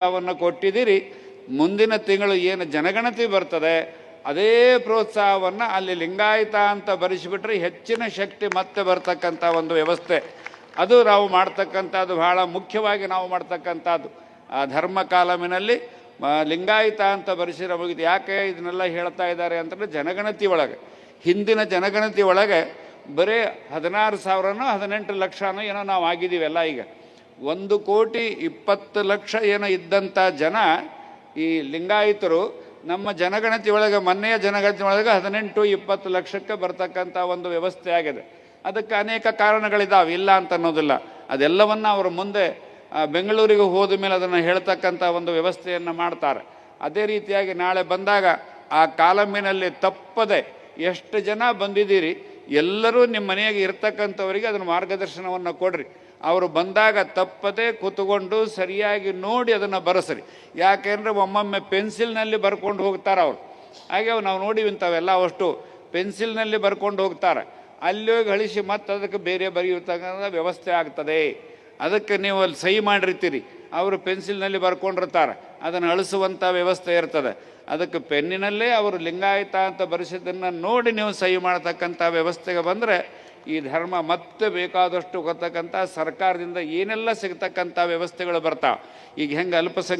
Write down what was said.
ಪ್ರೋತ್ಸಾಹವನ್ನು ಕೊಟ್ಟಿದ್ದೀರಿ. ಮುಂದಿನ ತಿಂಗಳು ಏನು ಜನಗಣತಿ ಬರ್ತದೆ ಅದೇ ಪ್ರೋತ್ಸಾಹವನ್ನು ಅಲ್ಲಿ ಲಿಂಗಾಯತ ಅಂತ ಬರೆಸಿಬಿಟ್ರೆ ಹೆಚ್ಚಿನ ಶಕ್ತಿ ಮತ್ತೆ ಬರ್ತಕ್ಕಂಥ ಒಂದು ವ್ಯವಸ್ಥೆ ಅದು ನಾವು ಮಾಡ್ತಕ್ಕಂಥದ್ದು ಬಹಳ ಮುಖ್ಯವಾಗಿ ನಾವು ಮಾಡ್ತಕ್ಕಂಥದ್ದು. ಆ ಧರ್ಮ ಕಾಲಮಿನಲ್ಲಿ ಲಿಂಗಾಯತ ಅಂತ ಬರೆಸಿರೋ ಮುಗಿದು. ಯಾಕೆ ಇದನ್ನೆಲ್ಲ ಹೇಳ್ತಾ ಇದ್ದಾರೆ ಅಂತಂದರೆ ಜನಗಣತಿ ಒಳಗೆ, ಹಿಂದಿನ ಜನಗಣತಿ ಒಳಗೆ ಬರೀ 16,000ನೋ 18 ಲಕ್ಷನೋ ಏನೋ ನಾವು ಆಗಿದ್ದೀವಿ ಎಲ್ಲ. ಈಗ 1,20,00,000 ಏನೋ ಇದ್ದಂಥ ಜನ ಈ ಲಿಂಗಾಯತರು ನಮ್ಮ ಜನಗಣತಿ ಒಳಗೆ, ಮೊನ್ನೆಯ ಜನಗಣತಿ ಒಳಗೆ 18-20 ಲಕ್ಷಕ್ಕೆ ಬರ್ತಕ್ಕಂಥ ಒಂದು ವ್ಯವಸ್ಥೆ ಆಗಿದೆ. ಅದಕ್ಕೆ ಅನೇಕ ಕಾರಣಗಳಿದ್ದಾವೆ, ಇಲ್ಲ ಅಂತ ಅನ್ನೋದಿಲ್ಲ. ಅದೆಲ್ಲವನ್ನು ಅವರು ಮುಂದೆ ಬೆಂಗಳೂರಿಗೆ ಹೋದ ಮೇಲೆ ಅದನ್ನು ಹೇಳ್ತಕ್ಕಂಥ ಒಂದು ವ್ಯವಸ್ಥೆಯನ್ನು ಮಾಡ್ತಾರೆ. ಅದೇ ರೀತಿಯಾಗಿ ನಾಳೆ ಬಂದಾಗ ಆ ಕಾಲಮಿನಲ್ಲಿ ತಪ್ಪದೆ ಎಷ್ಟು ಜನ ಬಂದಿದ್ದೀರಿ ಎಲ್ಲರೂ ನಿಮ್ಮ ಮನೆಯಾಗೆ ಇರ್ತಕ್ಕಂಥವರಿಗೆ ಅದನ್ನು ಮಾರ್ಗದರ್ಶನವನ್ನು ಕೊಡ್ರಿ. ಅವರು ಬಂದಾಗ ತಪ್ಪದೆ ಕೂತ್ಕೊಂಡು ಸರಿಯಾಗಿ ನೋಡಿ ಅದನ್ನು ಬರೆಸ್ರಿ. ಯಾಕೆಂದರೆ ಒಮ್ಮೊಮ್ಮೆ ಪೆನ್ಸಿಲ್ನಲ್ಲಿ ಬರ್ಕೊಂಡು ಹೋಗ್ತಾರೆ ಅವರು. ಹಾಗೆ ನಾವು ನೋಡಿವಿ ಇಂಥವೆಲ್ಲ ಅಷ್ಟು ಪೆನ್ಸಿಲ್ನಲ್ಲಿ ಬರ್ಕೊಂಡು ಹೋಗ್ತಾರೆ. ಅಲ್ಲಿ ಹೋಗಿ ಅಳಿಸಿ ಮತ್ತೆ ಅದಕ್ಕೆ ಬೇರೆ ಬರೆಯತಕ್ಕಂಥ ವ್ಯವಸ್ಥೆ ಆಗ್ತದೆ. ಅದಕ್ಕೆ ನೀವು ಅಲ್ಲಿ ಸಹಿ ಮಾಡಿರ್ತೀರಿ, ಅವರು ಪೆನ್ಸಿಲ್ನಲ್ಲಿ ಬರ್ಕೊಂಡಿರ್ತಾರೆ, ಅದನ್ನು ಅಳಿಸುವಂಥ ವ್ಯವಸ್ಥೆ ಇರ್ತದೆ. ಅದಕ್ಕೆ ಪೆನ್ನಿನಲ್ಲೇ ಅವರು ಲಿಂಗಾಯತ ಅಂತ ಬರೆಸಿದ್ದನ್ನು ನೋಡಿ ನೀವು ಸಹಿ ಮಾಡತಕ್ಕಂಥ ವ್ಯವಸ್ಥೆಗೆ ಬಂದರೆ ಈ ಧರ್ಮ ಮತ್ತೆ ಬೇಕಾದಷ್ಟು ಗೊತ್ತಕ್ಕಂಥ ಸರ್ಕಾರದಿಂದ ಏನೆಲ್ಲ ಸಿಗ್ತಕ್ಕಂಥ ವ್ಯವಸ್ಥೆಗಳು ಬರ್ತಾವೆ. ಈಗ ಹೆಂಗೆ